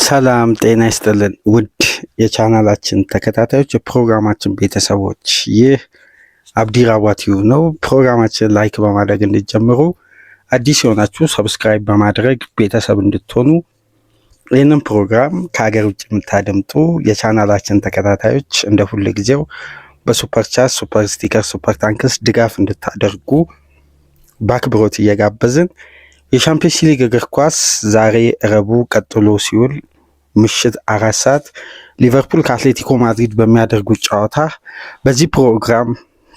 ሰላም ጤና ይስጥልን ውድ የቻናላችን ተከታታዮች የፕሮግራማችን ቤተሰቦች፣ ይህ አብዲ ራዋቲው ነው። ፕሮግራማችን ላይክ በማድረግ እንድትጀምሩ፣ አዲስ የሆናችሁ ሰብስክራይብ በማድረግ ቤተሰብ እንድትሆኑ፣ ይህንን ፕሮግራም ከሀገር ውጭ የምታደምጡ የቻናላችን ተከታታዮች እንደ ሁል ጊዜው በሱፐር ቻት፣ ሱፐር ስቲከር፣ ሱፐር ታንክስ ድጋፍ እንድታደርጉ በአክብሮት እየጋበዝን የሻምፒዮንስ ሊግ እግር ኳስ ዛሬ ረቡዕ ቀጥሎ ሲውል ምሽት 4 ሰዓት ሊቨርፑል ከአትሌቲኮ ማድሪድ በሚያደርጉት ጨዋታ በዚህ ፕሮግራም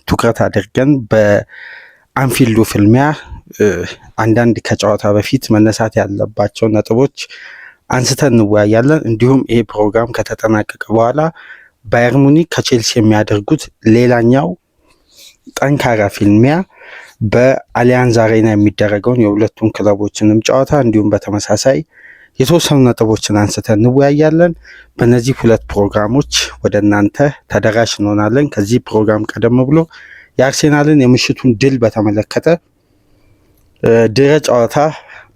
ትኩረት አድርገን በአንፊልዱ ፍልሚያ አንዳንድ ከጨዋታ በፊት መነሳት ያለባቸው ነጥቦች አንስተን እንወያያለን። እንዲሁም ይሄ ፕሮግራም ከተጠናቀቀ በኋላ ባየር ሙኒክ ከቼልሲ የሚያደርጉት ሌላኛው ጠንካራ ፍልሚያ በአሊያንዝ አሬና የሚደረገውን የሁለቱም ክለቦችንም ጨዋታ እንዲሁም በተመሳሳይ የተወሰኑ ነጥቦችን አንስተን እንወያያለን። በእነዚህ ሁለት ፕሮግራሞች ወደ እናንተ ተደራሽ እንሆናለን። ከዚህ ፕሮግራም ቀደም ብሎ የአርሴናልን የምሽቱን ድል በተመለከተ ድረ ጨዋታ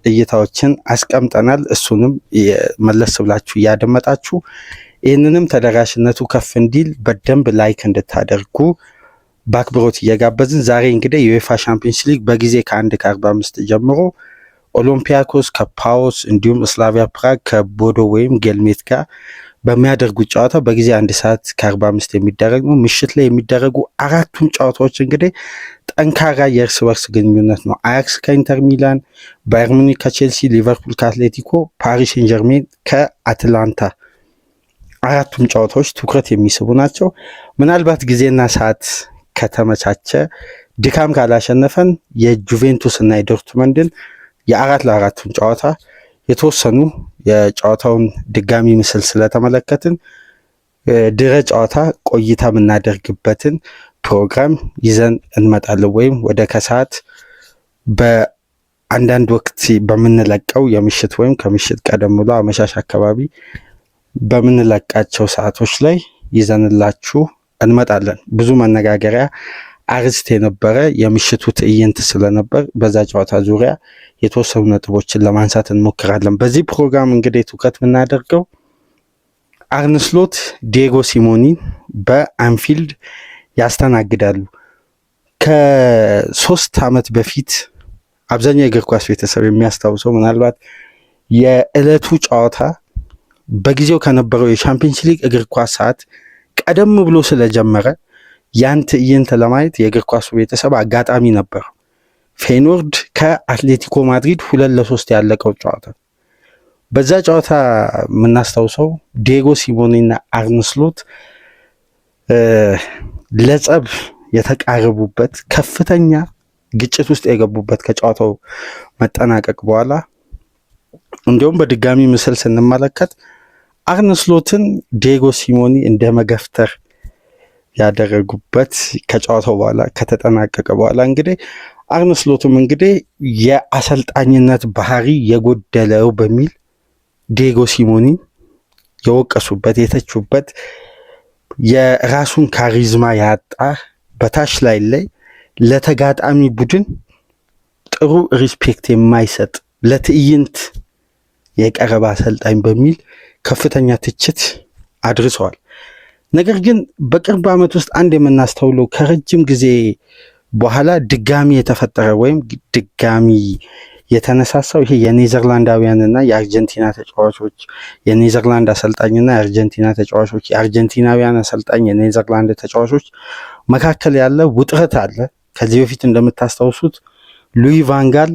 እይታዎችን አስቀምጠናል። እሱንም መለስ ብላችሁ እያደመጣችሁ ይህንንም ተደራሽነቱ ከፍ እንዲል በደንብ ላይክ እንድታደርጉ በአክብሮት እየጋበዝን ዛሬ እንግዲህ የዩኤፋ ሻምፒዮንስ ሊግ በጊዜ ከ1:45 ጀምሮ ኦሎምፒያኮስ ከፓዎስ እንዲሁም ስላቪያ ፕራግ ከቦዶ ወይም ጌልሜት ጋር በሚያደርጉት ጨዋታ በጊዜ 1:45 የሚደረግ ነው። ምሽት ላይ የሚደረጉ አራቱም ጨዋታዎች እንግዲህ ጠንካራ የእርስ በርስ ግንኙነት ነው። አያክስ ከኢንተር ሚላን፣ ባየር ሙኒክ ከቼልሲ፣ ሊቨርፑል ከአትሌቲኮ፣ ፓሪስ ሴን ጀርሜን ከአትላንታ አራቱም ጨዋታዎች ትኩረት የሚስቡ ናቸው። ምናልባት ጊዜና ሰዓት ከተመቻቸ ድካም ካላሸነፈን የጁቬንቱስ እና የዶርትመንድን የ4-4ቱን ጨዋታ የተወሰኑ የጨዋታውን ድጋሚ ምስል ስለተመለከትን ድረ ጨዋታ ቆይታ የምናደርግበትን ፕሮግራም ይዘን እንመጣለን። ወይም ወደ ከሰዓት በአንዳንድ ወቅት በምንለቀው የምሽት ወይም ከምሽት ቀደም ብሎ አመሻሽ አካባቢ በምንለቃቸው ሰዓቶች ላይ ይዘንላችሁ እንመጣለን። ብዙ መነጋገሪያ አርዕስት የነበረ የምሽቱ ትዕይንት ስለነበር በዛ ጨዋታ ዙሪያ የተወሰኑ ነጥቦችን ለማንሳት እንሞክራለን። በዚህ ፕሮግራም እንግዲህ ትኩረት የምናደርገው አርነ ስሎት ዲየጎ ሲሞኒን በአንፊልድ ያስተናግዳሉ። ከ3 ዓመት በፊት አብዛኛው የእግር ኳስ ቤተሰብ የሚያስታውሰው ምናልባት የዕለቱ ጨዋታ በጊዜው ከነበረው የሻምፒዮንስ ሊግ እግር ኳስ ሰዓት ቀደም ብሎ ስለጀመረ ያን ትዕይንት ለማየት የእግር ኳሱ ቤተሰብ አጋጣሚ ነበር። ፌኖርድ ከአትሌቲኮ ማድሪድ 2-3 ያለቀው ጨዋታ። በዛ ጨዋታ የምናስታውሰው ዲየጎ ሲሞኔና አርነ ስሎት ለጸብ የተቃረቡበት ከፍተኛ ግጭት ውስጥ የገቡበት ከጨዋታው መጠናቀቅ በኋላ እንዲሁም በድጋሚ ምስል ስንመለከት አርነ ስሎትን ዲየጎ ሲሞኒ እንደ መገፍተር ያደረጉበት ከጨዋታው በኋላ ከተጠናቀቀ በኋላ እንግዲህ አርነ ስሎትም እንግዲህ የአሰልጣኝነት ባህሪ የጎደለው በሚል ዲየጎ ሲሞኒ የወቀሱበት የተቹበት የራሱን ካሪዝማ ያጣ በታች ላይ ለተጋጣሚ ቡድን ጥሩ ሪስፔክት የማይሰጥ ለትዕይንት የቀረበ አሰልጣኝ በሚል ከፍተኛ ትችት አድርሰዋል። ነገር ግን በቅርብ ዓመት ውስጥ አንድ የምናስተውለው ከረጅም ጊዜ በኋላ ድጋሚ የተፈጠረ ወይም ድጋሚ የተነሳሳው ይሄ የኔዘርላንዳውያንና የአርጀንቲና ተጫዋቾች፣ የኔዘርላንድ አሰልጣኝና የአርጀንቲና ተጫዋቾች፣ የአርጀንቲናውያን አሰልጣኝ የኔዘርላንድ ተጫዋቾች መካከል ያለ ውጥረት አለ። ከዚህ በፊት እንደምታስታውሱት ሉዊ ቫንጋል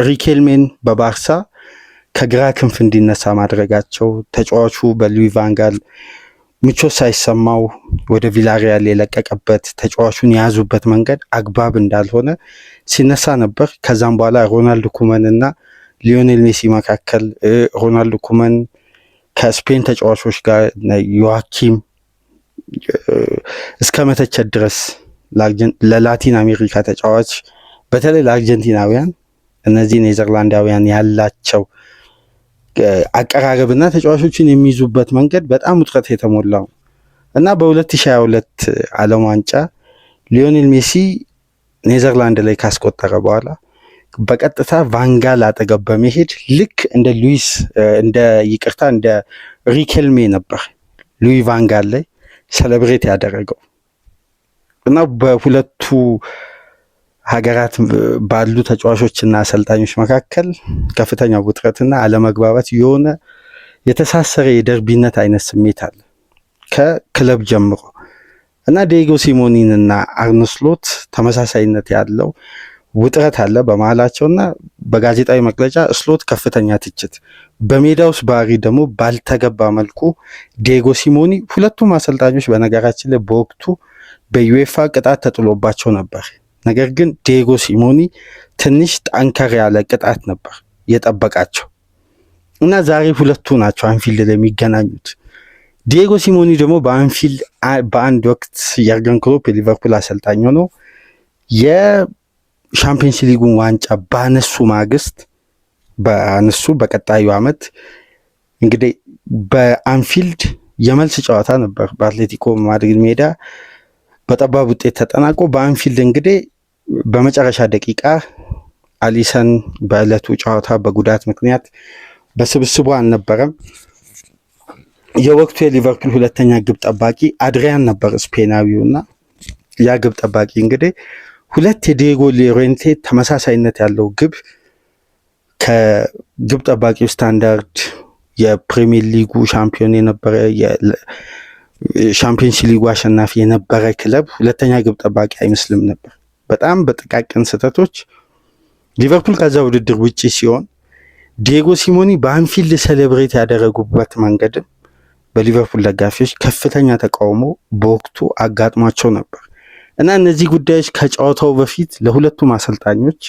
ሪኬልሜን በባርሳ ከግራ ክንፍ እንዲነሳ ማድረጋቸው፣ ተጫዋቹ በሉዊ ቫንጋል ምቾት ሳይሰማው ወደ ቪላሪያል የለቀቀበት ተጫዋቹን የያዙበት መንገድ አግባብ እንዳልሆነ ሲነሳ ነበር። ከዛም በኋላ ሮናልድ ኩመን እና ሊዮኔል ሜሲ መካከል ሮናልድ ኩመን ከስፔን ተጫዋቾች ጋር ዮዋኪም እስከ መተቸት ድረስ ለላቲን አሜሪካ ተጫዋች በተለይ ለአርጀንቲናውያን እነዚህ ኔዘርላንዳውያን ያላቸው አቀራረብና ተጫዋቾችን የሚይዙበት መንገድ በጣም ውጥረት የተሞላው እና በ2022 ዓለም ዋንጫ ሊዮኔል ሜሲ ኔዘርላንድ ላይ ካስቆጠረ በኋላ በቀጥታ ቫንጋል አጠገብ በመሄድ ልክ እንደ እንደ ሪኬልሜ ነበር ሉዊ ቫንጋል ላይ ሴሌብሬት ያደረገው እና በሁለቱ ሀገራት ባሉ ተጫዋቾችና አሰልጣኞች መካከል ከፍተኛ ውጥረትና አለመግባባት የሆነ የተሳሰረ የደርቢነት አይነት ስሜት አለ ከክለብ ጀምሮ እና ዲዬጎ ሲሞኒንና አርነ ስሎት ተመሳሳይነት ያለው ውጥረት አለ በመሃላቸውና በጋዜጣዊ መግለጫ ስሎት ከፍተኛ ትችት በሜዳ ውስጥ ባህሪ ደግሞ ባልተገባ መልኩ ዲዬጎ ሲሞኒ ሁለቱም አሰልጣኞች በነገራችን ላይ በወቅቱ በዩኤፋ ቅጣት ተጥሎባቸው ነበር። ነገር ግን ዲዬጎ ሲሞኒ ትንሽ ጠንከር ያለ ቅጣት ነበር የጠበቃቸው እና ዛሬ ሁለቱ ናቸው አንፊልድ ላይ የሚገናኙት። ዲዬጎ ሲሞኒ ደግሞ በአንፊልድ በአንድ ወቅት የርገን ክሎፕ የሊቨርፑል አሰልጣኝ ሆኖ የሻምፒየንስ ሊጉን ዋንጫ ባነሱ ማግስት በቀጣዩ ዓመት እንግዲህ በአንፊልድ የመልስ ጨዋታ ነበር በአትሌቲኮ ማድሪድ ሜዳ በጠባብ ውጤት ተጠናቆ በአንፊልድ እንግዲህ በመጨረሻ ደቂቃ አሊሰን በዕለቱ ጨዋታ በጉዳት ምክንያት በስብስቡ አልነበረም። የወቅቱ የሊቨርፑል ሁለተኛ ግብ ጠባቂ አድሪያን ነበር ስፔናዊውና ያ ግብ ጠባቂ እንግዲህ ሁለት የዲዬጎ ሎሬንቴ ተመሳሳይነት ያለው ግብ ከግብ ጠባቂው ስታንዳርድ የፕሪሚየር ሊጉ ሻምፒዮን የነበረ የሻምፒየንስ ሊጉ አሸናፊ የነበረ ክለብ ሁለተኛ ግብ ጠባቂ አይመስልም ነበር። በጣም በጥቃቅን ስህተቶች ሊቨርፑል ከዛ ውድድር ውጪ ሲሆን ዲዬጎ ሲሞኒ በአንፊልድ ሴሌብሬት ያደረጉበት መንገድም በሊቨርፑል ደጋፊዎች ከፍተኛ ተቃውሞ በወቅቱ አጋጥሟቸው ነበር እና እነዚህ ጉዳዮች ከጨዋታው በፊት ለሁለቱም አሰልጣኞች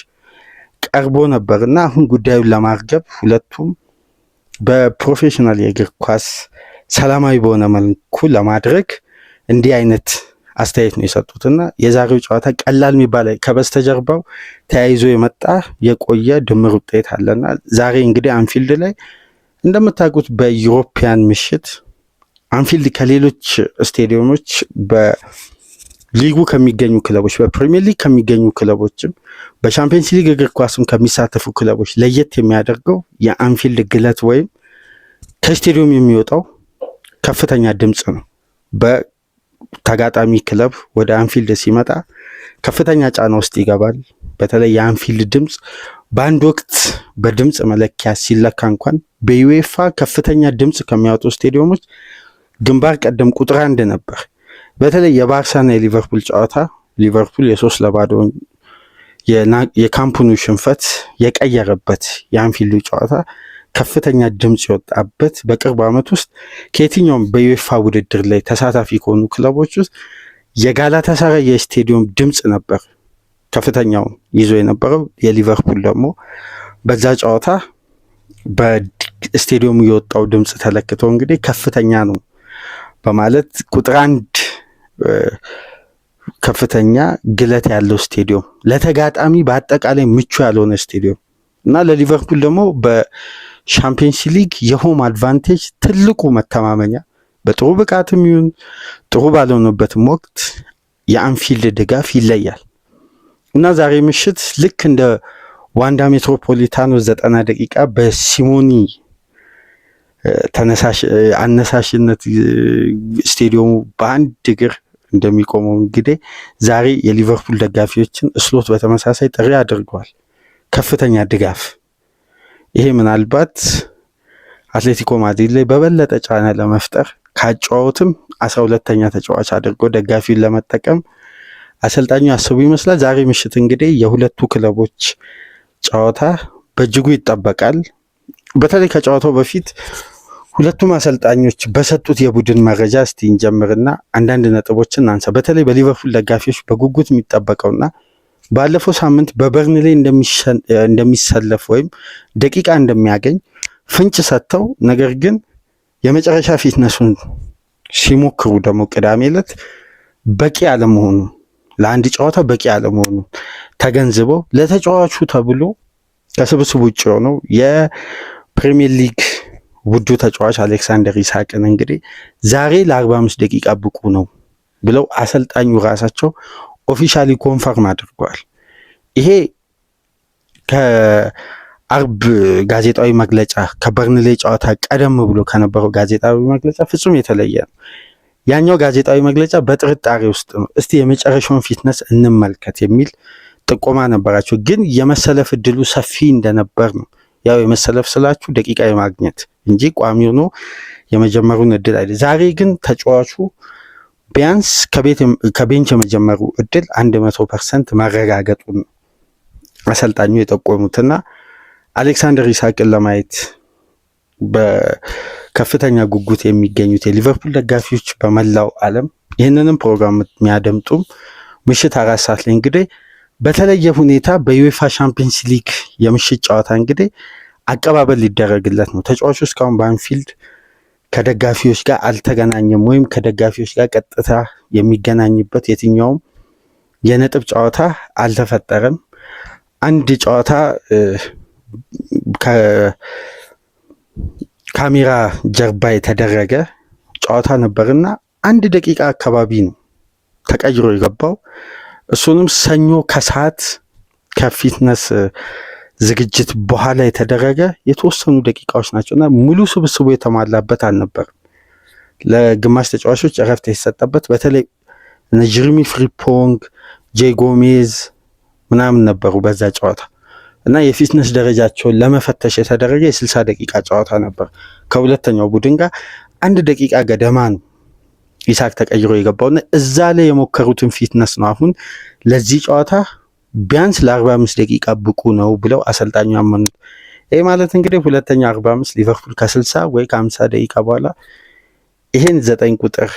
ቀርቦ ነበር እና አሁን ጉዳዩን ለማርገብ ሁለቱም በፕሮፌሽናል የእግር ኳስ ሰላማዊ በሆነ መልኩ ለማድረግ እንዲህ አይነት አስተያየት ነው የሰጡትና የዛሬው ጨዋታ ቀላል የሚባል ከበስተጀርባው ተያይዞ የመጣ የቆየ ድምር ውጤት አለና ዛሬ እንግዲህ አንፊልድ ላይ እንደምታውቁት በዩሮፒያን ምሽት አንፊልድ ከሌሎች ስቴዲየሞች በሊጉ ከሚገኙ ክለቦች በፕሪሚየር ሊግ ከሚገኙ ክለቦችም በቻምፒየንስ ሊግ እግር ኳስም ከሚሳተፉ ክለቦች ለየት የሚያደርገው የአንፊልድ ግለት ወይም ከስቴዲየም የሚወጣው ከፍተኛ ድምፅ ነው። በተጋጣሚ ክለብ ወደ አንፊልድ ሲመጣ ከፍተኛ ጫና ውስጥ ይገባል። በተለይ የአንፊልድ ድምፅ በአንድ ወቅት በድምፅ መለኪያ ሲለካ እንኳን በዩኤፋ ከፍተኛ ድምፅ ከሚያወጡ ስቴዲየሞች ግንባር ቀደም ቁጥር 1 ነበር። በተለይ የባርሳና የሊቨርፑል ጨዋታ ሊቨርፑል የ3-0 የካምፕኑ ሽንፈት የቀየረበት የአንፊልዱ ጨዋታ ከፍተኛ ድምፅ የወጣበት በቅርብ ዓመት ውስጥ ከየትኛውም በዩኤፋ ውድድር ላይ ተሳታፊ ከሆኑ ክለቦች ውስጥ የጋላታሳራይ የስቴዲየም ድምፅ ነበር ከፍተኛው ይዞ የነበረው። የሊቨርፑል ደግሞ በዛ ጨዋታ በስቴዲየሙ የወጣው ድምፅ ተለክቶ እንግዲህ ከፍተኛ ነው በማለት ቁጥር 1 ከፍተኛ ግለት ያለው ስቴዲየም ለተጋጣሚ በአጠቃላይ ምቹ ያልሆነ ስቴዲየም እና ለሊቨርፑል ደግሞ በሻምፒየንስ ሊግ የሆም አድቫንቴጅ ትልቁ መተማመኛ በጥሩ ብቃትም ይሁን ጥሩ ባልሆነበትም ወቅት የአንፊልድ ድጋፍ ይለያል እና ዛሬ ምሽት ልክ እንደ ዋንዳ ሜትሮፖሊታኖ 90 ደቂቃ በሲሞኒ አነሳሽነት ስቴዲየሙ በአንድ እግር እንደሚቆመው እንግዲህ ዛሬ የሊቨርፑል ደጋፊዎችን ስሎት በተመሳሳይ ጥሪ አድርገዋል። ከፍተኛ ድጋፍ ይሄ ምናልባት አትሌቲኮ ማድሪድ ላይ በበለጠ ጫና ለመፍጠር ካጫወትም 12ኛ ተጫዋች አድርጎ ደጋፊውን ለመጠቀም አሰልጣኙ ያስቡ ይመስላል። ዛሬ ምሽት እንግዲህ የሁለቱ ክለቦች ጨዋታ በእጅጉ ይጠበቃል። በተለይ ከጨዋታው በፊት ሁለቱም አሰልጣኞች በሰጡት የቡድን መረጃ እስቲ እንጀምርና አንዳንድ ነጥቦችን እናንሳ። በተለይ በሊቨርፑል ደጋፊዎች በጉጉት የሚጠበቀውና ባለፈው ሳምንት በበርንሌይ እንደሚሰለፍ ወይም ደቂቃ እንደሚያገኝ ፍንጭ ሰጥተው ነገር ግን የመጨረሻ ፊትነሱን ሲሞክሩ ደግሞ ቅዳሜ ዕለት በቂ አለመሆኑ ለአንድ ጨዋታ በቂ አለመሆኑ ተገንዝበው ለተጫዋቹ ተብሎ ከስብስብ ውጭ ሆነው የፕሪሚየር ሊግ ውዱ ተጫዋች አሌክሳንደር ኢሳቅን እንግዲህ ዛሬ ለ45 ደቂቃ ብቁ ነው ብለው አሰልጣኙ ራሳቸው ኦፊሻሊ ኮንፈርም አድርገዋል። ይሄ ከአርብ ጋዜጣዊ መግለጫ ከበርንሌ ጨዋታ ቀደም ብሎ ከነበረው ጋዜጣዊ መግለጫ ፍጹም የተለየ ነው። ያኛው ጋዜጣዊ መግለጫ በጥርጣሬ ውስጥ ነው። እስቲ የመጨረሻውን ፊትነስ እንመልከት የሚል ጥቆማ ነበራቸው። ግን የመሰለፍ እድሉ ሰፊ እንደነበር ነው። ያው የመሰለፍ ስላችሁ ደቂቃ የማግኘት እንጂ ቋሚ ሆኖ የመጀመሩን እድል አይደል። ዛሬ ግን ተጫዋቹ ቢያንስ ከቤንች የመጀመሩ እድል 100% ማረጋገጡን አሰልጣኙ የጠቆሙትና አሌክሳንደር ኢሳቅን ለማየት በከፍተኛ ጉጉት የሚገኙት የሊቨርፑል ደጋፊዎች በመላው ዓለም ይህንንም ፕሮግራም የሚያደምጡም ምሽት 4 ሰዓት ላይ እንግዲህ በተለየ ሁኔታ በዩኤፋ ቻምፒየንስ ሊግ የምሽት ጨዋታ እንግዲህ አቀባበል ሊደረግለት ነው። ተጫዋቹ እስካሁን በአንፊልድ ከደጋፊዎች ጋር አልተገናኘም ወይም ከደጋፊዎች ጋር ቀጥታ የሚገናኝበት የትኛውም የነጥብ ጨዋታ አልተፈጠረም። አንድ ጨዋታ ከካሜራ ጀርባ የተደረገ ጨዋታ ነበርና 1 ደቂቃ አካባቢ ነው ተቀይሮ የገባው። እሱንም ሰኞ ከሰዓት ከፊትነስ ዝግጅት በኋላ የተደረገ የተወሰኑ ደቂቃዎች ናቸውና ሙሉ ስብስቡ የተሟላበት አልነበርም። ለግማሽ ተጫዋቾች እረፍት የተሰጠበት በተለይ እነ ጀረሚ ፍሪምፖንግ፣ ጄ ጎሜዝ ምናምን ነበሩ በዛ ጨዋታ እና የፊትነስ ደረጃቸውን ለመፈተሽ የተደረገ የ60 ደቂቃ ጨዋታ ነበር። ከሁለተኛው ቡድን ጋር 1 ደቂቃ ገደማ ነው ኢሳቅ ተቀይሮ የገባውና እዛ ላይ የሞከሩትን ፊትነስ ነው አሁን ለዚህ ጨዋታ ቢያንስ ለ45 ደቂቃ ብቁ ነው ብለው አሰልጣኙ ያመኑት። ይሄ ማለት እንግዲህ ሁለተኛ 45 ሊቨርፑል ከ60 ወይ ከ50 ደቂቃ በኋላ ይሄን 9 ቁጥር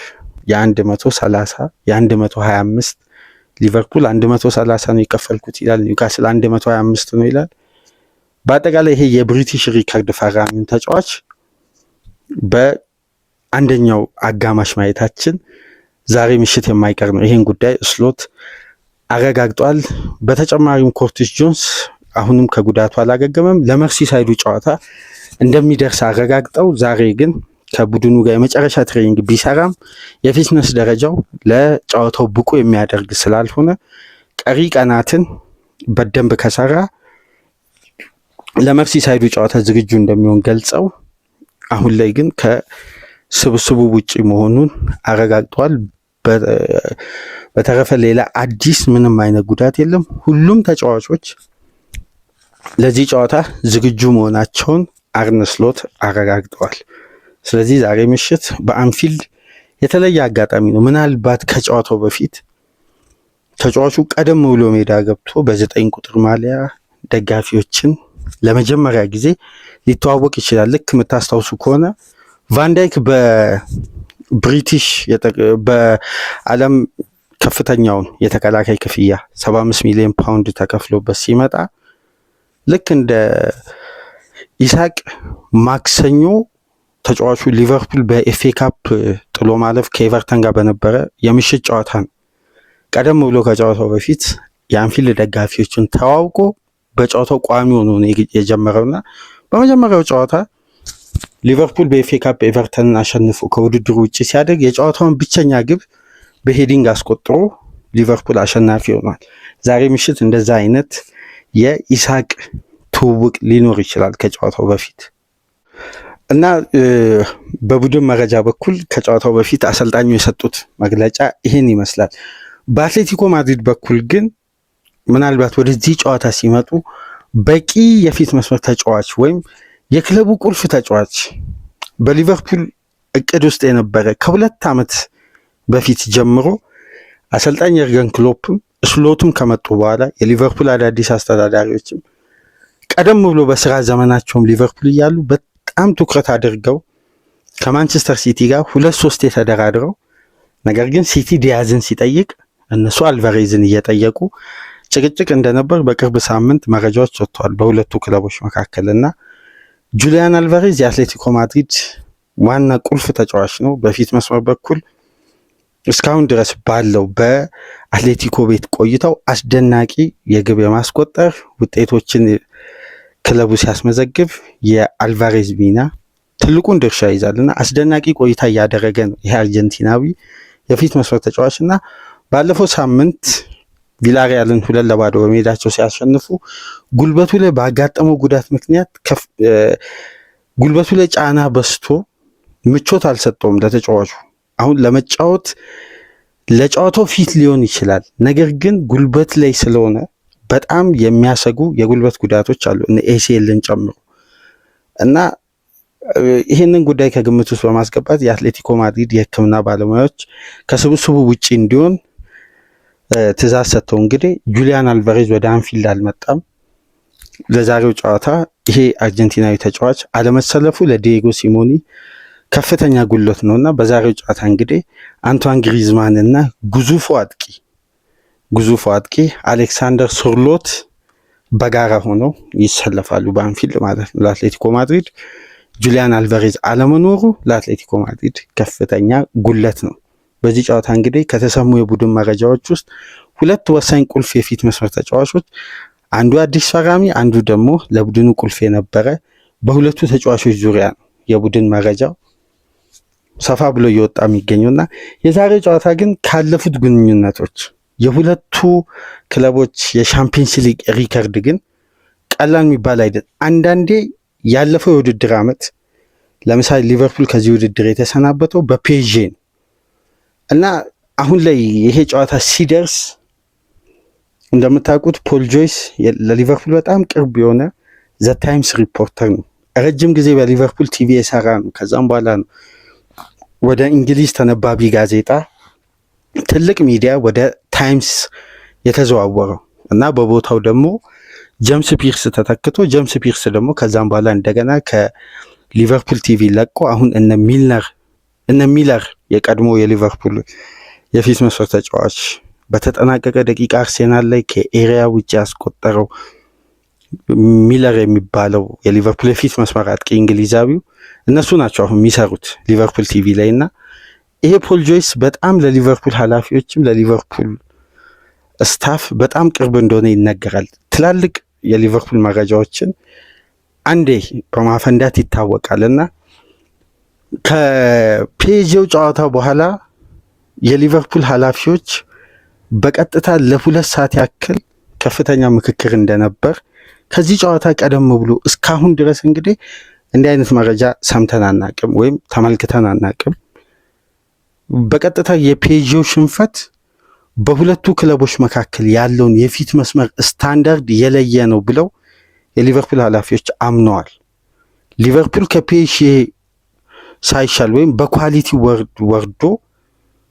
የ130 የ125 ሊቨርፑል 130 ነው የከፈልኩት ይላል፣ ኒውካስል 125 ነው ይላል። በአጠቃላይ ይሄ የብሪቲሽ ሪከርድ ፈራሚውን ተጫዋች በአንደኛው አጋማሽ ማየታችን ዛሬ ምሽት የማይቀር ነው። ይሄን ጉዳይ ስሎት አረጋግጧል። በተጨማሪም ኮርቲስ ጆንስ አሁንም ከጉዳቱ አላገገመም። ለመርሲሳይዱ ጨዋታ እንደሚደርስ አረጋግጠው ዛሬ ግን ከቡድኑ ጋር የመጨረሻ ትሬኒንግ ቢሰራም የፊትነስ ደረጃው ለጨዋታው ብቁ የሚያደርግ ስላልሆነ ቀሪ ቀናትን በደንብ ከሰራ ለመርሲሳይዱ ጨዋታ ዝግጁ እንደሚሆን ገልጸው አሁን ላይ ግን ከስብስቡ ውጪ መሆኑን አረጋግጧል። በተረፈ ሌላ አዲስ ምንም አይነት ጉዳት የለም። ሁሉም ተጫዋቾች ለዚህ ጨዋታ ዝግጁ መሆናቸውን አርነ ስሎት አረጋግጠዋል። ስለዚህ ዛሬ ምሽት በአንፊልድ የተለየ አጋጣሚ ነው። ምናልባት ከጨዋታው በፊት ተጫዋቹ ቀደም ብሎ ሜዳ ገብቶ በ9 ቁጥር ማሊያ ደጋፊዎችን ለመጀመሪያ ጊዜ ሊተዋወቅ ይችላል። ልክ የምታስታውሱ ከሆነ ቫንዳይክ በብሪቲሽ በዓለም ከፍተኛውን የተከላካይ ክፍያ 75 ሚሊዮን ፓውንድ ተከፍሎበት ሲመጣ ልክ እንደ ኢሳቅ ማክሰኞ ተጫዋቹ ሊቨርፑል በኤፍኤ ካፕ ጥሎ ማለፍ ከኤቨርተን ጋር በነበረ የምሽት ጨዋታ ነው ቀደም ብሎ ከጨዋታው በፊት የአንፊልድ ደጋፊዎችን ተዋውቆ በጨዋታው ቋሚ ሆኖ የጀመረውና በመጀመሪያው ጨዋታ ሊቨርፑል በኤፍኤ ካፕ ኤቨርተንን አሸንፎ ከውድድሩ ውጭ ሲያደርግ የጨዋታውን ብቸኛ ግብ በሄዲንግ አስቆጥሮ ሊቨርፑል አሸናፊ ሆኗል። ዛሬ ምሽት እንደዛ አይነት የኢሳቅ ትውውቅ ሊኖር ይችላል ከጨዋታው በፊት እና በቡድን መረጃ በኩል ከጨዋታው በፊት አሰልጣኙ የሰጡት መግለጫ ይህን ይመስላል። በአትሌቲኮ ማድሪድ በኩል ግን ምናልባት ወደዚህ ጨዋታ ሲመጡ በቂ የፊት መስመር ተጫዋች ወይም የክለቡ ቁልፍ ተጫዋች በሊቨርፑል እቅድ ውስጥ የነበረ ከ2 ዓመት በፊት ጀምሮ አሰልጣኝ የርገን ክሎፕም ስሎቱም ከመጡ በኋላ የሊቨርፑል አዳዲስ አስተዳዳሪዎችም ቀደም ብሎ በስራ ዘመናቸውም ሊቨርፑል እያሉ በጣም ትኩረት አድርገው ከማንቸስተር ሲቲ ጋር 2-3 የተደራድረው ነገር ግን ሲቲ ዲያዝን ሲጠይቅ እነሱ አልቫሬዝን እየጠየቁ ጭቅጭቅ እንደነበር በቅርብ ሳምንት መረጃዎች ወጥተዋል በሁለቱ ክለቦች መካከልና ጁሊያን አልቫሬዝ የአትሌቲኮ ማድሪድ ዋና ቁልፍ ተጫዋች ነው። በፊት መስመር በኩል እስካሁን ድረስ ባለው በአትሌቲኮ ቤት ቆይታው አስደናቂ የግብ የማስቆጠር ውጤቶችን ክለቡ ሲያስመዘግብ የአልቫሬዝ ሚና ትልቁን ድርሻ ይዛልና አስደናቂ ቆይታ እያደረገ ነው ይሄ አርጀንቲናዊ የፊት መስመር ተጫዋችና ባለፈው ሳምንት ቪላሪያልን 2-0 በሜዳቸው ሲያሸንፉ ጉልበቱ ላይ ባጋጠመው ጉዳት ምክንያት ጉልበቱ ላይ ጫና በስቶ ምቾት አልሰጠውም ለተጫዋቹ። አሁን ለጨዋታው ፊት ሊሆን ይችላል፣ ነገር ግን ጉልበት ላይ ስለሆነ በጣም የሚያሰጉ የጉልበት ጉዳቶች አሉ እነ ኤሲኤልን ጨምሮ እና ይህንን ጉዳይ ከግምት ውስጥ በማስገባት የአትሌቲኮ ማድሪድ የሕክምና ባለሙያዎች ከስብስቡ ውጪ እንዲሆን ትዕዛዝ ሰጥተው እንግዲህ ጁሊያን አልቫሬዝ ወደ አንፊልድ አልመጣም። ለዛሬው ጨዋታ ይሄ አርጀንቲናዊ ተጫዋች አለመሰለፉ ለዲየጎ ሲሞኒ ከፍተኛ ጉልበት ነውና በዛሬው ጨዋታ እንግዲህ አንቷን ግሪዝማን እና ግዙፉ አጥቂ አሌክሳንደር ሶርሎት በጋራ ሆነው ይሰለፋሉ በአንፊልድ ማለት ነው ለአትሌቲኮ ማድሪድ። ጁሊያን አልቫሬዝ አለመኖሩ ለአትሌቲኮ ማድሪድ ከፍተኛ ጉለት ነው። በዚህ ጨዋታ እንግዲህ ከተሰሙ የቡድን መረጃዎች ውስጥ 2 ወሳኝ ቁልፍ የፊት መስመር ተጫዋቾች፣ አንዱ አዲስ ፈራሚ፣ አንዱ ደግሞ ለቡድኑ ቁልፍ የነበረ፣ በሁለቱ ተጫዋቾች ዙሪያ ነው የቡድን መረጃው ሰፋ ብሎ እየወጣ የሚገኘውና የዛሬው ጨዋታ ግን ካለፉት ግንኙነቶች የሁለቱ ክለቦች የሻምፒየንስ ሊግ ሪከርድ ግን ቀላል የሚባል አይደል። አንዳንዴ ያለፈው የውድድር ዓመት ለምሳሌ ሊቨርፑል ከዚህ ውድድር የተሰናበተው በፔዤ ነው እና አሁን ላይ ይሄ ጨዋታ ሲደርስ እንደምታውቁት ፖል ጆይስ ለሊቨርፑል በጣም ቅርብ የሆነ ዘ ታይምስ ሪፖርተር ነው። ረጅም ጊዜ በሊቨርፑል ቲቪ የሰራ ነው። ከዛም በኋላ ነው ወደ እንግሊዝ ተነባቢ ጋዜጣ ትልቅ ሚዲያ ወደ ታይምስ የተዘዋወረው እና በቦታው ደግሞ ጀምስ ፒርስ ተተክቶ ጀምስ ፒርስ ደግሞ ከዛም በኋላ እንደገና ከሊቨርፑል ቲቪ ለቆ አሁን እነ ሚለር የቀድሞ የሊቨርፑል የፊት መስመር ተጫዋች በተጠናቀቀ ደቂቃ አርሴናል ላይ ከኤሪያ ውጭ ያስቆጠረው ሚለር የሚባለው የሊቨርፑል የፊት መስመር አጥቂ እንግሊዛዊው እነሱ ናቸው አሁን የሚሰሩት ሊቨርፑል ቲቪ ላይ እና ይሄ ፖል ጆይስ በጣም ለሊቨርፑል ኃላፊዎችም ለሊቨርፑል ስታፍ በጣም ቅርብ እንደሆነ ይነገራል። ትላልቅ የሊቨርፑል መረጃዎችን አንዴ በማፈንዳት ይታወቃል እና ከፔጄው ጨዋታ በኋላ የሊቨርፑል ኃላፊዎች በቀጥታ ለ2 ሰዓት ያክል ከፍተኛ ምክክር እንደነበር ከዚህ ጨዋታ ቀደም ብሎ እስካሁን ድረስ እንግዲህ እንዲህ አይነት መረጃ ሰምተን አናቅም ወይም ተመልክተን አናቅም። በቀጥታ የፔዤው ሽንፈት በሁለቱ ክለቦች መካከል ያለውን የፊት መስመር ስታንዳርድ የለየ ነው ብለው የሊቨርፑል ኃላፊዎች አምነዋል። ሊቨርፑል ከፔዤ ሳይሻል ወይም በኳሊቲ ወርዶ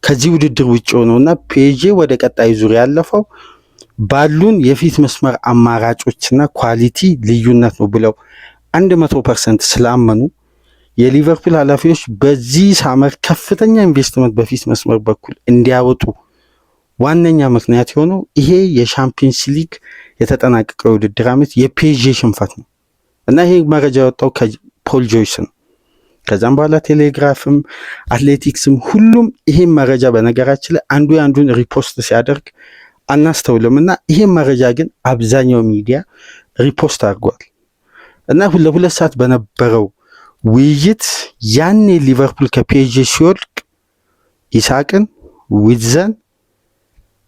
ከዚህ ውድድር ውጭ ሆነውና ፔዤ ወደ ቀጣይ ዙር ያለፈው ባሉን የፊት መስመር አማራጮችና ኳሊቲ ልዩነት ነው ብለው 100% ስላመኑ የሊቨርፑል ኃላፊዎች በዚህ ሳመር ከፍተኛ ኢንቨስትመንት በፊት መስመር በኩል እንዲያወጡ ዋነኛ ምክንያት የሆነው ይሄ የሻምፒየንስ ሊግ የተጠናቀቀው ውድድር ዓመት የፔዤ ሽንፈት ነው እና ይሄ መረጃ የወጣው ከፖል ጆይስ ነው። ከዛም በኋላ ቴሌግራፍም አትሌቲክስም ሁሉም ይሄን መረጃ በነገራችን ላይ አንዱ ያንዱን ሪፖስት ሲያደርግ አናስተውልም እና ይሄን መረጃ ግን አብዛኛው ሚዲያ ሪፖስት አድርጓል እና ለ2 ሰዓት በነበረው ውይይት ያኔ ሊቨርፑል ከፔዤ ሲወድቅ ኢሳቅን፣ ዊትዘን፣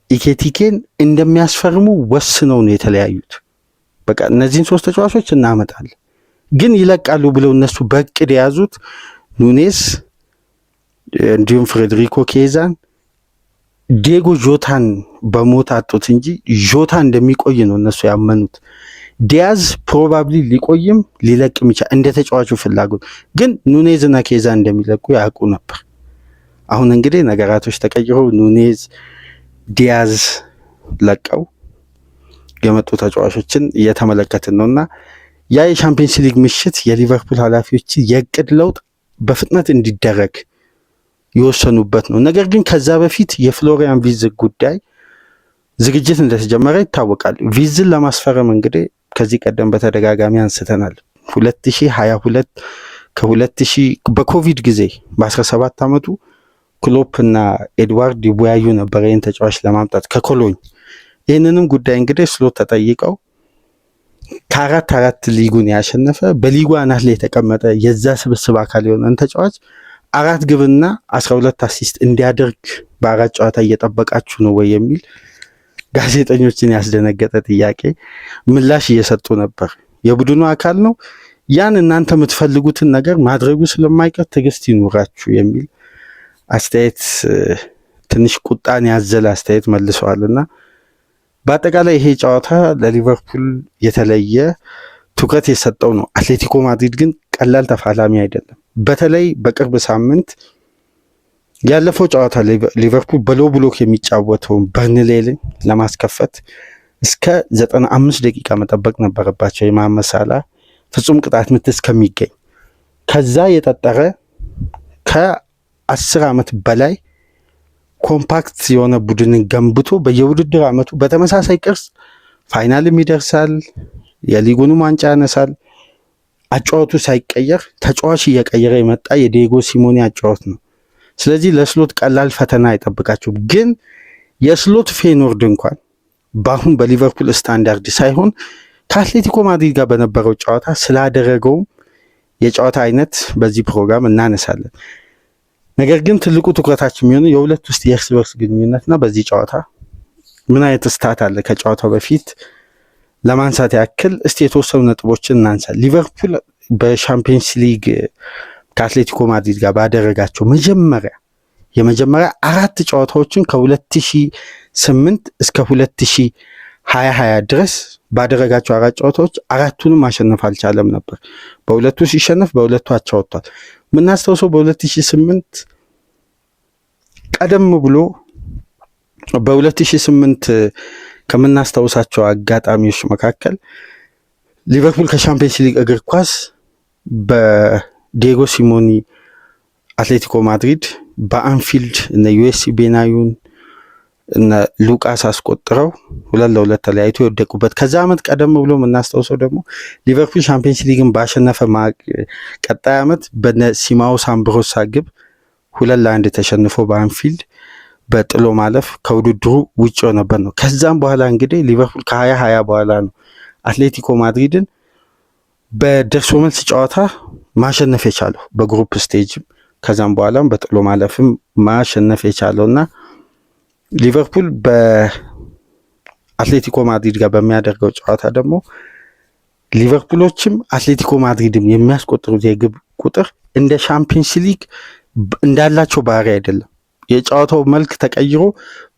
ኢኬቲኬን እንደሚያስፈርሙ ወስነው ነው የተለያዩት። በቃ እነዚህን 3 ተጫዋቾች እናመጣለን ግን ይለቃሉ ብለው እነሱ በቅድ የያዙት ኑኔዝ እንዲሁም ፍሬድሪኮ ኬዛን ዲየጎ ጆታን በሞት አጡት እንጂ ጆታ እንደሚቆይ ነው እነሱ ያመኑት። ዲያዝ ፕሮባብሊ ሊቆይም ሊለቅም ይችላል እንደ ተጫዋቹ ፍላጎት፣ ግን ኑኔዝ እና ኬዛ እንደሚለቁ ያውቁ ነበር። አሁን እንግዲህ ነገራቶች ተቀይረው ኑኔዝ፣ ዲያዝ ለቀው የመጡ ተጫዋቾችን እየተመለከትን ነውና ያ የሻምፒየንስ ሊግ ምሽት የሊቨርፑል ኃላፊዎች የቅድ ለውጥ በፍጥነት እንዲደረግ የወሰኑበት ነው። ነገር ግን ከዛ በፊት የፍሎሪያን ቪርትዝ ጉዳይ ዝግጅት እንደተጀመረ ይታወቃል። ቪርትዝን ለማስፈረም እንግዲህ ከዚህ ቀደም በተደጋጋሚ አንስተናል። 2022 በኮቪድ ጊዜ በ17 ዓመቱ ክሎፕ እና ኤድዋርድ ይወያዩ ነበር ይህን ተጫዋች ለማምጣት ከኮሎኝ። ይህንንም ጉዳይ እንግዲህ ስሎት ተጠይቀው ከ4 ሊጉን ያሸነፈ በሊጉ አናት ላይ የተቀመጠ የዛ ስብስብ አካል የሆነን ተጫዋች 4 ግብና 12 አሲስት እንዲያደርግ በ4 ጨዋታ እየጠበቃችሁ ነው ወይ የሚል ጋዜጠኞችን ያስደነገጠ ጥያቄ ምላሽ እየሰጡ ነበር። የቡድኑ አካል ነው፣ ያን እናንተ የምትፈልጉትን ነገር ማድረጉ ስለማይቀር ትዕግስት ይኑራችሁ የሚል አስተያየት፣ ትንሽ ቁጣን ያዘለ አስተያየት መልሰዋልና በአጠቃላይ ይሄ ጨዋታ ለሊቨርፑል የተለየ ትኩረት የሰጠው ነው። አትሌቲኮ ማድሪድ ግን ቀላል ተፋላሚ አይደለም። በተለይ በቅርብ ሳምንት ያለፈው ጨዋታ ሊቨርፑል በሎ ብሎክ የሚጫወተውን በርንሌይን ለማስከፈት እስከ 95 ደቂቃ መጠበቅ ነበረባቸው። የመሐመድ ሳላህ ፍጹም ቅጣት ምት እስከሚገኝ ከዛ የጠጠረ ከ10 ዓመት በላይ ኮምፓክት የሆነ ቡድንን ገንብቶ በየውድድር ዓመቱ በተመሳሳይ ቅርጽ ፋይናልም ይደርሳል፣ የሊጉንም ዋንጫ ያነሳል። አጫወቱ ሳይቀየር ተጫዋች እየቀየረ የመጣ የዲየጎ ሲሞኔ አጫወት ነው። ስለዚህ ለስሎት ቀላል ፈተና አይጠብቃቸውም። ግን የስሎት ፌኖርድ እንኳን በአሁን በሊቨርፑል ስታንዳርድ ሳይሆን ከአትሌቲኮ ማድሪድ ጋር በነበረው ጨዋታ ስላደረገውም የጨዋታ አይነት በዚህ ፕሮግራም እናነሳለን። ነገር ግን ትልቁ ትኩረታችን የሚሆነው የሁለት ውስጥ የእርስ በርስ ግንኙነትና በዚህ ጨዋታ ምን አይነት ስታት አለ ከጨዋታው በፊት ለማንሳት ያክል እስቲ የተወሰኑ ነጥቦችን እናንሳ። ሊቨርፑል በሻምፒየንስ ሊግ ከአትሌቲኮ ማድሪድ ጋር ባደረጋቸው የመጀመሪያ 4 ጨዋታዎችን ከ2008 እስከ 2020 ድረስ ባደረጋቸው 4 ጨዋታዎች 4ቱንም ማሸነፍ አልቻለም ነበር። በሁለቱ ሲሸነፍ በሁለቱ አቻ ወጥቷል። ምናስተውሰው በ2008 ቀደም ብሎ በ2008 ከምናስታውሳቸው አጋጣሚዎች መካከል ሊቨርፑል ከሻምፒየንስ ሊግ እግር ኳስ በዲየጎ ሲሞኒ አትሌቲኮ ማድሪድ በአንፊልድ እነ ዩኤስ ቤናዩን እነ ሉቃስ አስቆጥረው 2-2 ተለያይቶ የወደቁበት። ከዛ ዓመት ቀደም ብሎ የምናስታውሰው ደግሞ ሊቨርፑል ሻምፒየንስ ሊግን ባሸነፈ ቀጣይ ዓመት በነ ሲማኦ ሳምብሮሳ ግብ 2-1 ተሸንፎ በአንፊልድ በጥሎ ማለፍ ከውድድሩ ውጭ የሆነበት ነው። ከዛም በኋላ እንግዲህ ሊቨርፑል ከ2020 በኋላ ነው አትሌቲኮ ማድሪድን በደርሶ መልስ ጨዋታ ማሸነፍ የቻለው በግሩፕ ስቴጅም ከዛም በኋላም በጥሎ ማለፍም ማሸነፍ የቻለውና ሊቨርፑል በአትሌቲኮ ማድሪድ ጋር በሚያደርገው ጨዋታ ደግሞ ሊቨርፑሎችም አትሌቲኮ ማድሪድም የሚያስቆጥሩት የግብ ቁጥር እንደ ሻምፒየንስ ሊግ እንዳላቸው ባህሪ አይደለም። የጨዋታው መልክ ተቀይሮ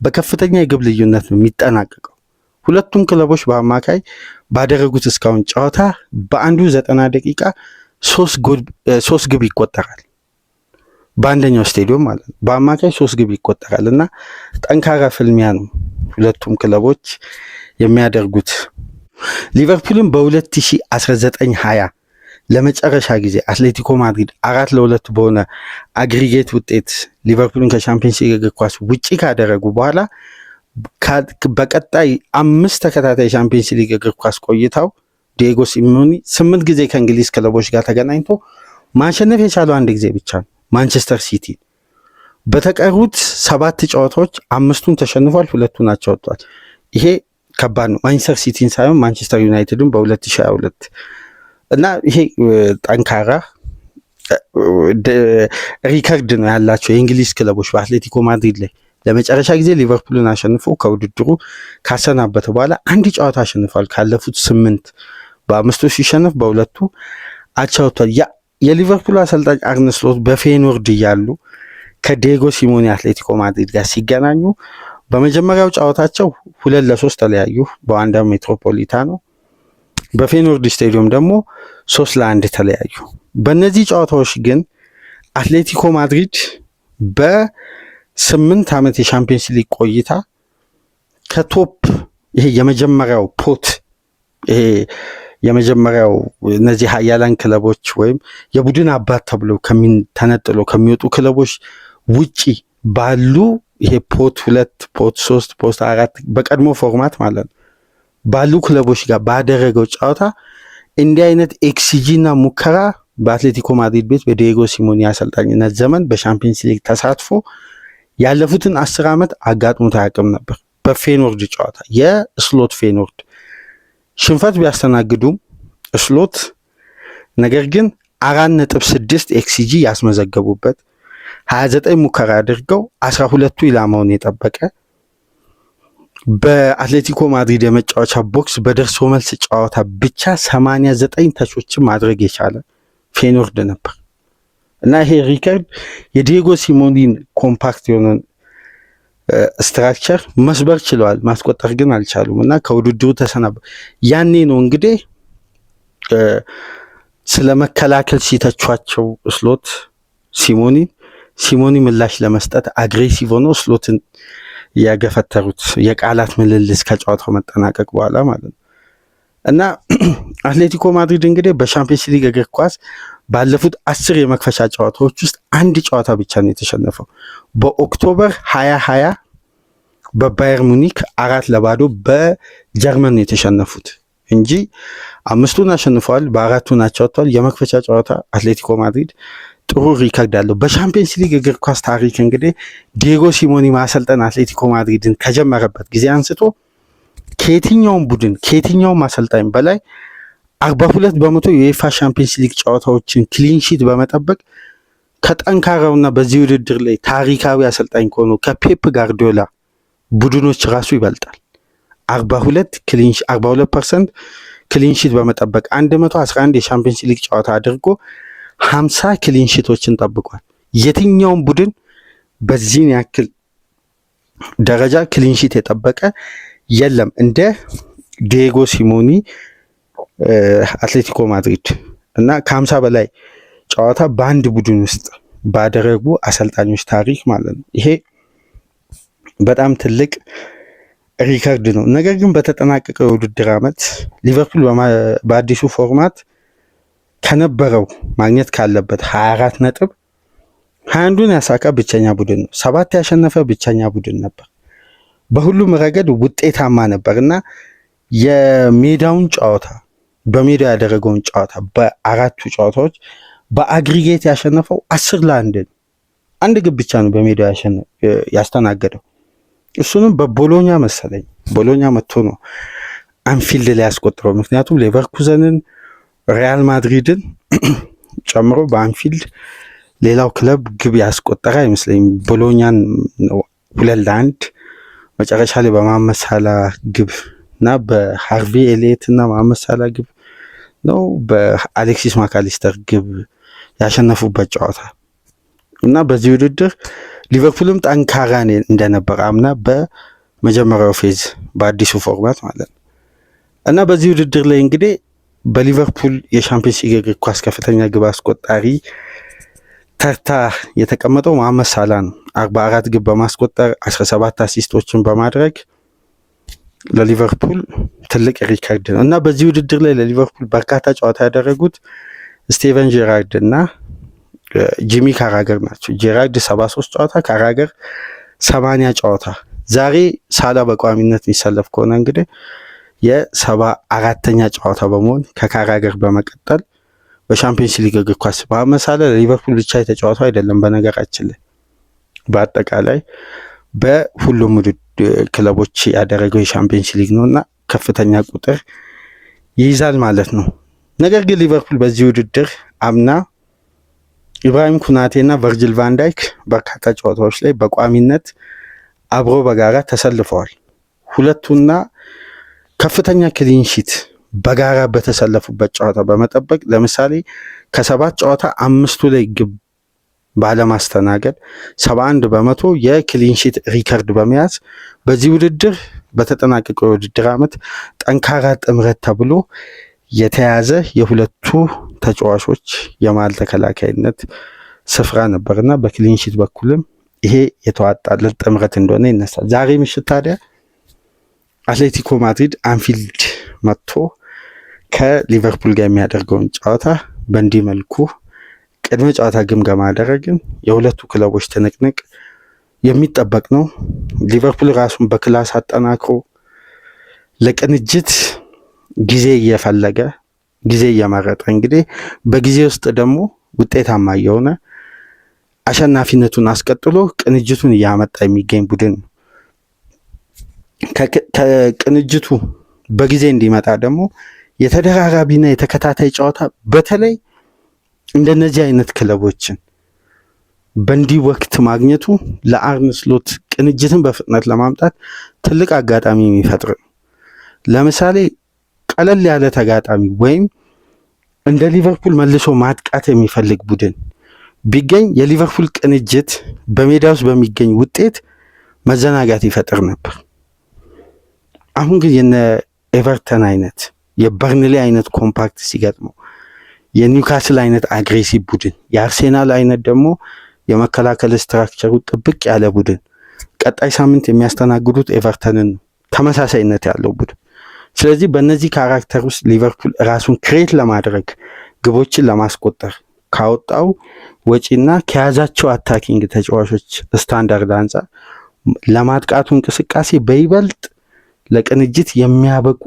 በከፍተኛ የግብ ልዩነት ነው የሚጠናቀቀው። ሁለቱም ክለቦች በአማካይ ባደረጉት እስካሁን ጨዋታ በአንዱ 90 ደቂቃ 3 ግብ ይቆጠራል። በአንደኛው ስቴዲዮም ማለት ነው። በአማካይ 3 ግብ ይቆጠራል እና ጠንካራ ፍልሚያ ነው ሁለቱም ክለቦች የሚያደርጉት። ሊቨርፑልም በ2019-20 ለመጨረሻ ጊዜ አትሌቲኮ ማድሪድ 4-2 በሆነ አግሪጌት ውጤት ሊቨርፑልን ከሻምፒየንስ ሊግ እግር ኳስ ውጪ ካደረጉ በኋላ በቀጣይ 5 ተከታታይ ሻምፒየንስ ሊግ እግር ኳስ ቆይታው ዲየጎ ሲሞኒ 8 ጊዜ ከእንግሊዝ ክለቦች ጋር ተገናኝቶ ማሸነፍ የቻለው አንድ ጊዜ ብቻ ነው፣ ማንቸስተር ሲቲ። በተቀሩት 7 ጨዋታዎች 5ቱን ተሸንፏል፣ 2ቱን አቻ ወጥቷል። ይሄ ከባድ ነው። ማንቸስተር ሲቲን ሳይሆን ማንቸስተር ዩናይትድን በ2022 እና ይሄ ጠንካራ ሪከርድ ነው ያላቸው የእንግሊዝ ክለቦች በአትሌቲኮ ማድሪድ ላይ። ለመጨረሻ ጊዜ ሊቨርፑልን አሸንፎ ከውድድሩ ካሰናበተ በኋላ አንድ ጨዋታ አሸንፏል። ካለፉት 8 በ5ቱ ሲሸነፍ በ2ቱ አቻ ወጥቷል። የሊቨርፑል አሰልጣኝ አርነ ስሎት በፌኖርድ እያሉ ከዲየጎ ሲሞኒ አትሌቲኮ ማድሪድ ጋር ሲገናኙ በመጀመሪያው ጨዋታቸው 2-3 ተለያዩ በዋንዳ ሜትሮፖሊታኖ። በፌኖርድ ስቴዲየም ደግሞ 3-1 ተለያዩ። በእነዚህ ጨዋታዎች ግን አትሌቲኮ ማድሪድ በ8 ዓመት የሻምፒየንስ ሊግ ቆይታ ከቶፕ ይሄ የመጀመሪያው ፖት ይሄ የመጀመሪያው እነዚህ ሀያላን ክለቦች ወይም የቡድን አባት ተብሎ ተነጥሎ ከሚወጡ ክለቦች ውጪ ባሉ ይሄ ፖት 2 ፖት 3 ፖት 4 በቀድሞ ፎርማት ማለት ነው ባሉ ክለቦች ጋር ባደረገው ጨዋታ እንዲህ አይነት ኤክስጂ እና ሙከራ በአትሌቲኮ ማድሪድ ቤት በዲየጎ ሲሞኒ አሰልጣኝነት ዘመን በሻምፒየንስ ሊግ ተሳትፎ ያለፉትን 10 ዓመት አጋጥሞት አያውቅም ነበር። በፌኖርድ ጨዋታ የስሎት ፌኖርድ ሽንፈት ቢያስተናግዱም ስሎት ነገር ግን 4.6 ኤክስጂ ያስመዘገቡበት 29 ሙከራ አድርገው 12ቱ ኢላማውን የጠበቀ በአትሌቲኮ ማድሪድ የመጫወቻ ቦክስ በደርሶ መልስ ጨዋታ ብቻ 89 ተቾችን ማድረግ የቻለ ፌኖርድ ነበር እና ይሄ ሪከርድ የዲየጎ ሲሞኒን ኮምፓክት የሆነን ስትራክቸር መስበር ችለዋል፣ ማስቆጠር ግን አልቻሉም እና ከውድድሩ ተሰናበ። ያኔ ነው እንግዲህ ስለ መከላከል ሲተቿቸው ስሎት ሲሞኒ ምላሽ ለመስጠት አግሬሲቭ ሆኖ ስሎትን ያገፈተሩት የቃላት ምልልስ ከጨዋታው መጠናቀቅ በኋላ ማለት ነው እና አትሌቲኮ ማድሪድ እንግዲህ በሻምፒየንስ ሊግ እግር ኳስ ባለፉት 10 የመክፈቻ ጨዋታዎች ውስጥ አንድ ጨዋታ ብቻ ነው የተሸነፈው። በኦክቶበር 2020 በባየር ሙኒክ 4-0 በጀርመን ነው የተሸነፉት እንጂ 5ቱን አሸንፈዋል፣ በ4ቱ ናቸው ወጥተዋል። የመክፈቻ ጨዋታ አትሌቲኮ ማድሪድ ጥሩ ሪከርድ አለው። በሻምፒየንስ ሊግ እግር ኳስ ታሪክ እንግዲህ ዲየጎ ሲሞኒ ማሰልጠን አትሌቲኮ ማድሪድን ከጀመረበት ጊዜ አንስቶ ከየትኛውም ቡድን ከየትኛውም አሰልጣኝ በላይ 42 በመቶ የዩኤፋ ሻምፒየንስ ሊግ ጨዋታዎችን ክሊንሺት በመጠበቅ ከጠንካራውና በዚህ ውድድር ላይ ታሪካዊ አሰልጣኝ ከሆኑ ከፔፕ ጋርዲዮላ ቡድኖች ራሱ ይበልጣል። 42% ክሊንሺት በመጠበቅ 111 የሻምፒየንስ ሊግ ጨዋታ አድርጎ 50 ክሊንሺቶችን ጠብቋል። የትኛውም ቡድን በዚህን ያክል ደረጃ ክሊንሺት የጠበቀ የለም እንደ ዲየጎ ሲሞኒ አትሌቲኮ ማድሪድ እና ከ50 በላይ ጨዋታ በአንድ ቡድን ውስጥ ባደረጉ አሰልጣኞች ታሪክ ማለት ነው። ይሄ በጣም ትልቅ ሪከርድ ነው። ነገር ግን በተጠናቀቀው የውድድር ዓመት ሊቨርፑል በአዲሱ ፎርማት ከነበረው ማግኘት ካለበት 24 ነጥብ 21ዱን ያሳካ ብቸኛ ቡድን ነው። 7 ያሸነፈ ብቸኛ ቡድን ነበር። በሁሉም ረገድ ውጤታማ ነበር እና የሜዳውን ጨዋታ በሜዳው ያደረገውን ጨዋታ በ4ቱ ጨዋታዎች በአግሪጌት ያሸነፈው 10-1 ነው። አንድ ግብ ብቻ ነው በሜዳው ያስተናገደው። እሱንም በቦሎኛ መሰለኝ ቦሎኛ መጥቶ ነው አንፊልድ ላይ ያስቆጠረው። ምክንያቱም ሌቨርኩዘንን ሪያል ማድሪድን ጨምሮ በአንፊልድ ሌላው ክለብ ግብ ያስቆጠረ አይመስለኝም። ቦሎኛን ነው 2-1 መጨረሻ ላይ በመሐመድ ሳላህ ግብ እና በሃርቪ ኤሊየት እና መሐመድ ሳላህ ግብ ነው በአሌክሲስ ማካሊስተር ግብ ያሸነፉበት ጨዋታ እና በዚህ ውድድር ሊቨርፑልም ጠንካራ እንደነበር አምና በመጀመሪያው ፌዝ በአዲሱ ፎርማት ማለት ነው እና በዚህ ውድድር ላይ እንግዲህ በሊቨርፑል የሻምፒየንስ ሊግ እግር ኳስ ከፍተኛ ግብ አስቆጣሪ ተርታ የተቀመጠው መሐመድ ሳላህ ነው። 44 ግብ በማስቆጠር 17 አሲስቶችን በማድረግ ለሊቨርፑል ትልቅ ሪከርድ ነው እና በዚህ ውድድር ላይ ለሊቨርፑል በርካታ ጨዋታ ያደረጉት ስቴቨን ጄራርድ እና ጂሚ ካራገር ናቸው። ጄራርድ 73 ጨዋታ፣ ካራገር 80 ጨዋታ። ዛሬ ሳላህ በቋሚነት የሚሰለፍ ከሆነ እንግዲህ የ74ኛ ጨዋታ በመሆን ከካራገር በመቀጠል በሻምፒየንስ ሊግ እግር ኳስ መሐመድ ሳላህ ለሊቨርፑል ብቻ የተጫወተው አይደለም። በነገራችን ላይ በአጠቃላይ በሁሉም ክለቦች ያደረገው የሻምፒየንስ ሊግ ነው እና ከፍተኛ ቁጥር ይይዛል ማለት ነው። ነገር ግን ሊቨርፑል በዚህ ውድድር አምና ኢብራሂም ኩናቴ እና ቨርጂል ቫንዳይክ በርካታ ጨዋታዎች ላይ በቋሚነት አብሮ በጋራ ተሰልፈዋል። ሁለቱና ከፍተኛ ክሊንሺት በጋራ በተሰለፉበት ጨዋታ በመጠበቅ ለምሳሌ ከ7 ጨዋታ 5ቱ ላይ ግብ ባለማስተናገድ 71 በመቶ የክሊንሺት ሪከርድ በመያዝ በዚህ ውድድር በተጠናቀቀው የውድድር ዓመት ጠንካራ ጥምረት ተብሎ የተያዘ የሁለቱ ተጫዋቾች የመሃል ተከላካይነት ስፍራ ነበርና በክሊንሺት በኩልም ይሄ የተዋጣለት ጥምረት እንደሆነ ይነሳል። ዛሬ ምሽት ታዲያ አትሌቲኮ ማድሪድ አንፊልድ መጥቶ ከሊቨርፑል ጋር የሚያደርገውን ጨዋታ በእንዲህ መልኩ ቅድመ ጨዋታ ግምገማ አደረግን። የሁለቱ ክለቦች ትንቅንቅ የሚጠበቅ ነው። ሊቨርፑል ራሱን በክላስ አጠናክሮ ለቅንጅት ጊዜ እየፈለገ ጊዜ እየመረጠ እንግዲህ በጊዜ ውስጥ ደግሞ ውጤታማ የሆነ አሸናፊነቱን አስቀጥሎ ቅንጅቱን እያመጣ የሚገኝ ቡድን ነው። ከቅንጅቱ በጊዜ እንዲመጣ ደግሞ የተደራራቢና የተከታታይ ጨዋታ በተለይ እንደነዚህ አይነት ክለቦችን በእንዲህ ወቅት ማግኘቱ ለአርነ ስሎት ቅንጅትን በፍጥነት ለማምጣት ትልቅ አጋጣሚ የሚፈጥር ነው። ለምሳሌ ቀለል ያለ ተጋጣሚ ወይም እንደ ሊቨርፑል መልሶ ማጥቃት የሚፈልግ ቡድን ቢገኝ የሊቨርፑል ቅንጅት በሜዳ ውስጥ በሚገኝ ውጤት መዘናጋት ይፈጥር ነበር። አሁን ግን የነ ኤቨርተን አይነት የበርንሌ አይነት ኮምፓክት ሲገጥመው፣ የኒውካስል አይነት አግሬሲቭ ቡድን፣ የአርሴናል አይነት ደግሞ የመከላከል ስትራክቸሩ ጥብቅ ያለ ቡድን ቀጣይ ሳምንት የሚያስተናግዱት ኤቨርተንን ነው፣ ተመሳሳይነት ያለው ቡድን። ስለዚህ በእነዚህ ካራክተር ውስጥ ሊቨርፑል ራሱን ክሬት ለማድረግ ግቦችን ለማስቆጠር ካወጣው ወጪና ከያዛቸው አታኪንግ ተጫዋቾች ስታንዳርድ አንጻር ለማጥቃቱ እንቅስቃሴ በይበልጥ ለቅንጅት የሚያበቁ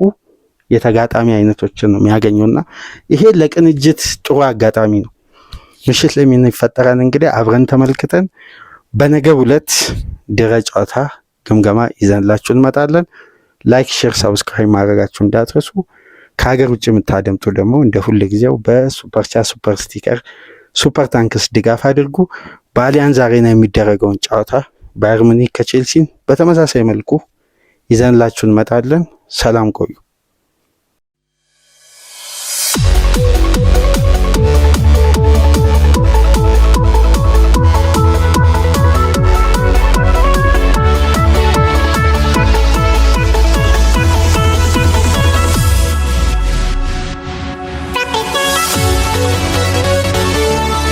የተጋጣሚ አይነቶችን ነው የሚያገኘውና ይሄ ለቅንጅት ጥሩ አጋጣሚ ነው። ምሽት ላይ የሚፈጠረን እንግዲህ አብረን ተመልክተን በነገው ዕለት ድረ ጨዋታ ግምገማ ይዘንላችሁ እንመጣለን። ላይክ፣ ሼር፣ ሰብስክራይብ ማድረጋችሁ እንዳትረሱ። ከሀገር ውጭ የምታደምጡ ደግሞ እንደ ሁል ጊዜው በሱፐር ቻት፣ ሱፐር ስቲከር፣ ሱፐር ታንክስ ድጋፍ አድርጉ። በአሊያንዝ አሬና የሚደረገውን ጨዋታ ባየር ሙኒክ ከቼልሲን በተመሳሳይ መልኩ ይዘንላችሁ እንመጣለን። ሰላም ቆዩ።